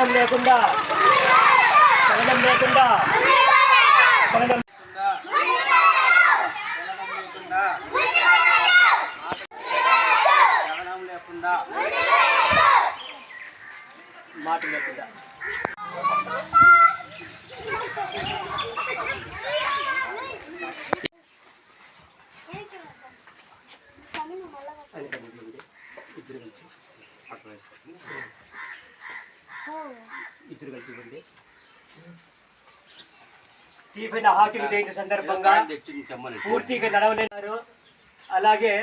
చలనం లేకుండా చలనం లేకుండా చలనం లేకుండా మాట లేకుండా ఇద్దరు కలిసి స్టీఫెన్ హాకింగ్ జయంతి సందర్భంగా పూర్తిగా నడవలేనారు. అలాగే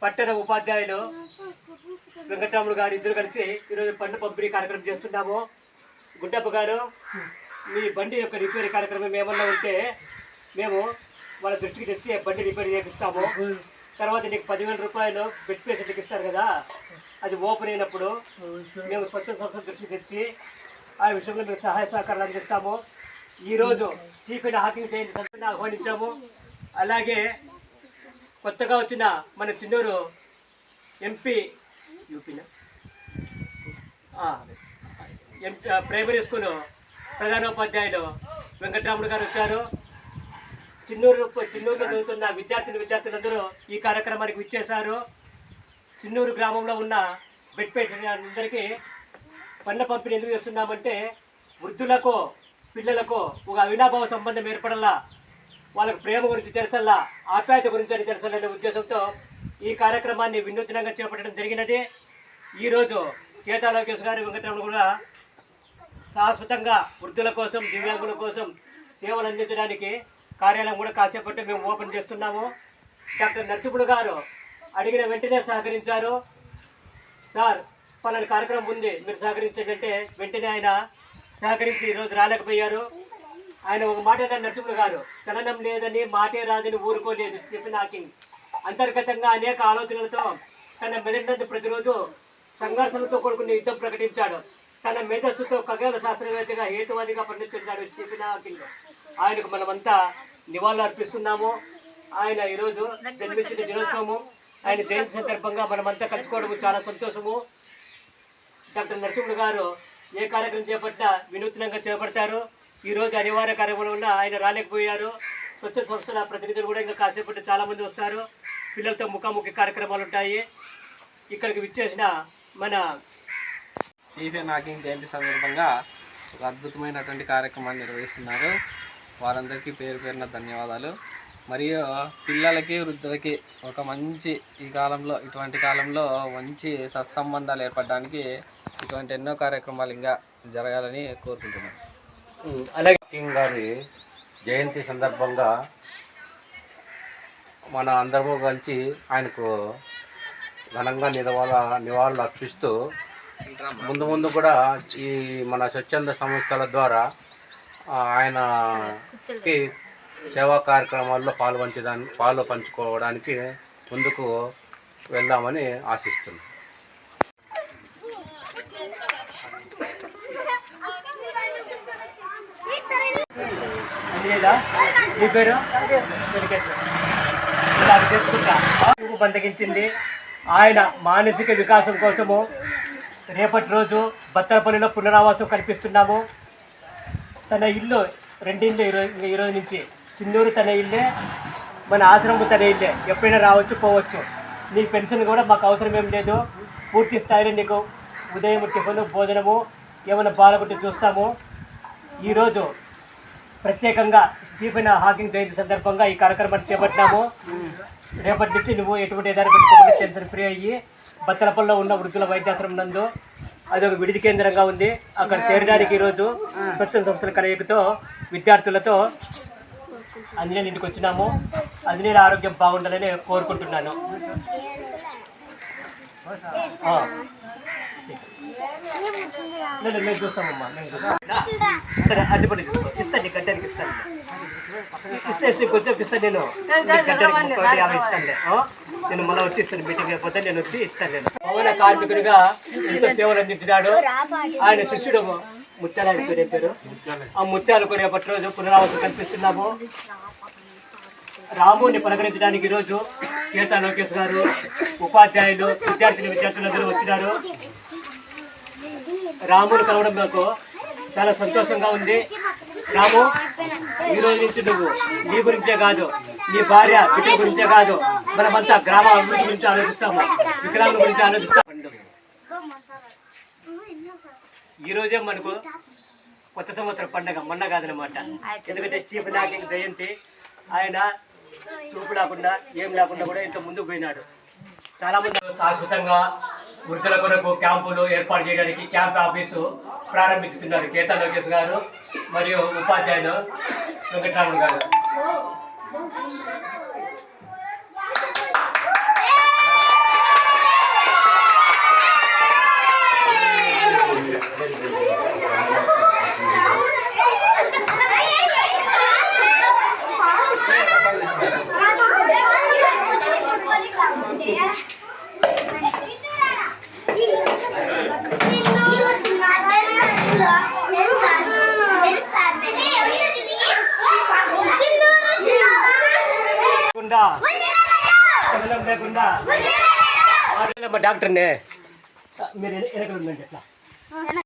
పట్టణ ఉపాధ్యాయులు వెంకటరాములు గారు ఇద్దరు కలిసి ఈరోజు బండి పంపిణీ కార్యక్రమం చేస్తున్నాము. గుడ్డప్ప గారు, మీ బండి యొక్క రిపేర్ కార్యక్రమం ఏమన్నా ఉంటే మేము వాళ్ళ దృష్టికి తెచ్చి బండి రిపేర్ చేపిస్తాము. తర్వాత నీకు 10,000 రూపాయలు బెడ్ పేషెంట్కి ఇస్తారు కదా, అది ఓపెన్ అయినప్పుడు మేము స్వచ్ఛంద సంస్థ దృష్టికి తెచ్చి ఆ విషయంలో మేము సహాయ సహకారాలు అందిస్తాము. ఈరోజు స్టీఫెన్ హాకింగ్ జయంతి సందర్భంగా ఆహ్వానించాము. అలాగే కొత్తగా వచ్చిన మన చిన్నూరు ఎంపీ ప్రైమరీ స్కూల్ ప్రధానోపాధ్యాయులు వెంకటరాముడు గారు వచ్చారు. చిన్నూరులో చదువుతున్న విద్యార్థులందరూ ఈ కార్యక్రమానికి విచ్చేశారు. చిన్నూరు గ్రామంలో ఉన్న బెడ్ పేషెంట్ అందరికీ పండ్ల పంపిణీ ఎందుకు చేస్తున్నామంటే వృద్ధులకు పిల్లలకు ఒక అవినాభావ సంబంధం ఏర్పడాలా, వాళ్ళకు ప్రేమ గురించి తెలుసల్లా, ఆప్యాయత గురించి అని తెలుసల్లనే ఉద్దేశంతో ఈ కార్యక్రమాన్ని వినూత్నంగా చేపట్టడం జరిగినది. ఈరోజు కేతా లోకేష్ గారు వెంకటరమణ కూడా శాశ్వతంగా వృద్ధుల కోసం దివ్యాంగుల కోసం సేవలు అందించడానికి కార్యాలయం కూడా కాసేపట్టు మేము ఓపెన్ చేస్తున్నాము. డాక్టర్ నరసింహుడు గారు అడిగిన వెంటనే సహకరించారు. సార్ పలానా కార్యక్రమం ఉంది, మీరు సహకరించండి అంటే వెంటనే ఆయన సహకరించి ఈరోజు రాలేకపోయారు. ఆయన ఒక మాట అన్నారు నరసింహుడు గారు, చలనం లేదని మాటే రాదని ఊరుకోలేదు. స్టీఫెన్ హాకింగ్ అంతర్గతంగా అనేక ఆలోచనలతో తన మెదడునందు ప్రతిరోజు సంఘర్షణలతో కూడుకున్న యుద్ధం ప్రకటించాడు. తన మేధస్సుతో ఖగోళ శాస్త్రవేత్తగా హేతువాదిగా పరిణించాడు స్టీఫెన్ హాకింగ్. ఆయనకు మనమంతా నివాళులు అర్పిస్తున్నాము. ఆయన ఈరోజు జన్మించిన దినోత్సవము, ఆయన జయంతి సందర్భంగా మనమంతా కలుసుకోవడం చాలా సంతోషము. డాక్టర్ నరసింహుడు గారు ఏ కార్యక్రమం చేపట్టినా వినూత్నంగా చేపడతారు. ఈరోజు అనివార్య కార్యక్రమం వల్ల ఆయన రాలేకపోయారు. స్వచ్ఛ సంస్థల ప్రతినిధులు కూడా ఇంకా కాసేపట్టు చాలామంది వస్తారు. పిల్లలతో ముఖాముఖి కార్యక్రమాలు ఉంటాయి. ఇక్కడికి విచ్చేసిన మన స్టీఫెన్ హాకింగ్ జయంతి సందర్భంగా ఒక అద్భుతమైనటువంటి కార్యక్రమాన్ని నిర్వహిస్తున్నారు. వారందరికీ పేరు పేరున ధన్యవాదాలు. మరియు పిల్లలకి వృద్ధులకి ఒక మంచి ఇటువంటి కాలంలో మంచి సత్సంబంధాలు ఏర్పడడానికి ఇటువంటి ఎన్నో కార్యక్రమాలు ఇంకా జరగాలని కోరుకుంటున్నాను. అలాగే హాకింగ్ గారి జయంతి సందర్భంగా మన అందరము కలిసి ఆయనకు ఘనంగా నివాళులు అర్పిస్తూ ముందు కూడా ఈ మన స్వచ్ఛంద సంస్థల ద్వారా ఆయనకి సేవా కార్యక్రమాల్లో పాలు పంచుకోవడానికి ముందుకు వెళ్దామని ఆశిస్తున్నాం. బంధగించింది. ఆయన మానసిక వికాసం కోసము రేపటి రోజు బత్తలపల్లిలో పునరావాసం కల్పిస్తున్నాము. తన ఇల్లు రెండింళ్ళు ఈరోజు నుంచి చిన్నూరు తన ఇల్లే, మన ఆశ్రమం తన ఇల్లే. ఎప్పుడైనా రావచ్చు పోవచ్చు. నీ పెన్షన్ కూడా మాకు అవసరం ఏం లేదు. పూర్తి స్థాయిలో నీకు ఉదయం టిఫిన్ భోజనము ఏమైనా బాలగొట్టి చూస్తాము. ఈరోజు ప్రత్యేకంగా స్టీఫెన్ హాకింగ్ జయంతి సందర్భంగా ఈ కార్యక్రమాన్ని చేపట్టినాము. రేపటి నుంచి నువ్వు ఎటువంటి ఎదారి పెట్టుకోకుండా టెన్షన్ ఫ్రీ అయ్యి బత్తలపల్లిలో ఉన్న వృద్ధుల వైద్యాశ్రమం నందు అదొక విడిది కేంద్రంగా ఉంది. అక్కడ చేరడానికి ఈరోజు స్వచ్ఛంద సంస్థల కలయికతో విద్యార్థులతో ఆంజనేయుల ఇంటికి వచ్చినాము. ఆంజనేయుల ఆరోగ్యం బాగుండాలని కోరుకుంటున్నాను. మేము చూస్తామమ్మా, మేము చూస్తాం. సరే అది పడి చూసుకో, ఇస్తాను నీ గడ్డానికి ఇస్తాను. ఇస్తే కొంచెం ఇస్తాను నేను, గడ్డానికి 50 ఇస్తానులే. నేను మళ్ళీ వచ్చి ఇస్తాను. మీటింగ్ అయిపోతే నేను వచ్చి ఇస్తాను. నేను పవన కార్మికుడిగా ఎంతో సేవలు అందించినాడు. ఆయన శిష్యుడు ముత్యాల పేరు. ఆ ముత్యాలకు రేపటి రోజు పునరావాసం కల్పిస్తున్నాము. రాముని పలకరించడానికి ఈరోజు కేతా లోకేష్ గారు, ఉపాధ్యాయులు, విద్యార్థులందరూ వచ్చినారు. రాముని కలవడం నాకు చాలా సంతోషంగా ఉంది. రాము, ఈ రోజు నుంచి నువ్వు నీ గురించే కాదు, నీ భార్య బిడ్డ గురించే కాదు, మనమంతా గ్రామ అభివృద్ధి గురించి ఆలోచిస్తాము, వికలాంగుల గురించి ఆలోచిస్తాము. ఈ రోజే మనకు కొత్త సంవత్సరం పండగ, మొన్న కాదనమాట. ఎందుకంటే స్టీఫెన్ హాకింగ్ జయంతి. ఆయన చూపు లేకుండా ఏం లేకుండా కూడా ఇంత ముందుకు పోయినాడు. చాలా మంది శాశ్వతంగా వృద్ధుల కొరకు క్యాంపులు ఏర్పాటు చేయడానికి క్యాంప్ ఆఫీసు ప్రారంభించుతున్నారు కేతా లోకేష్ గారు మరియు ఉపాధ్యాయులు వెంకటరాముడు గారు. లేకుండా డాక్టర్నే మీరు ఎక్కడ ఉందండి ఎట్లా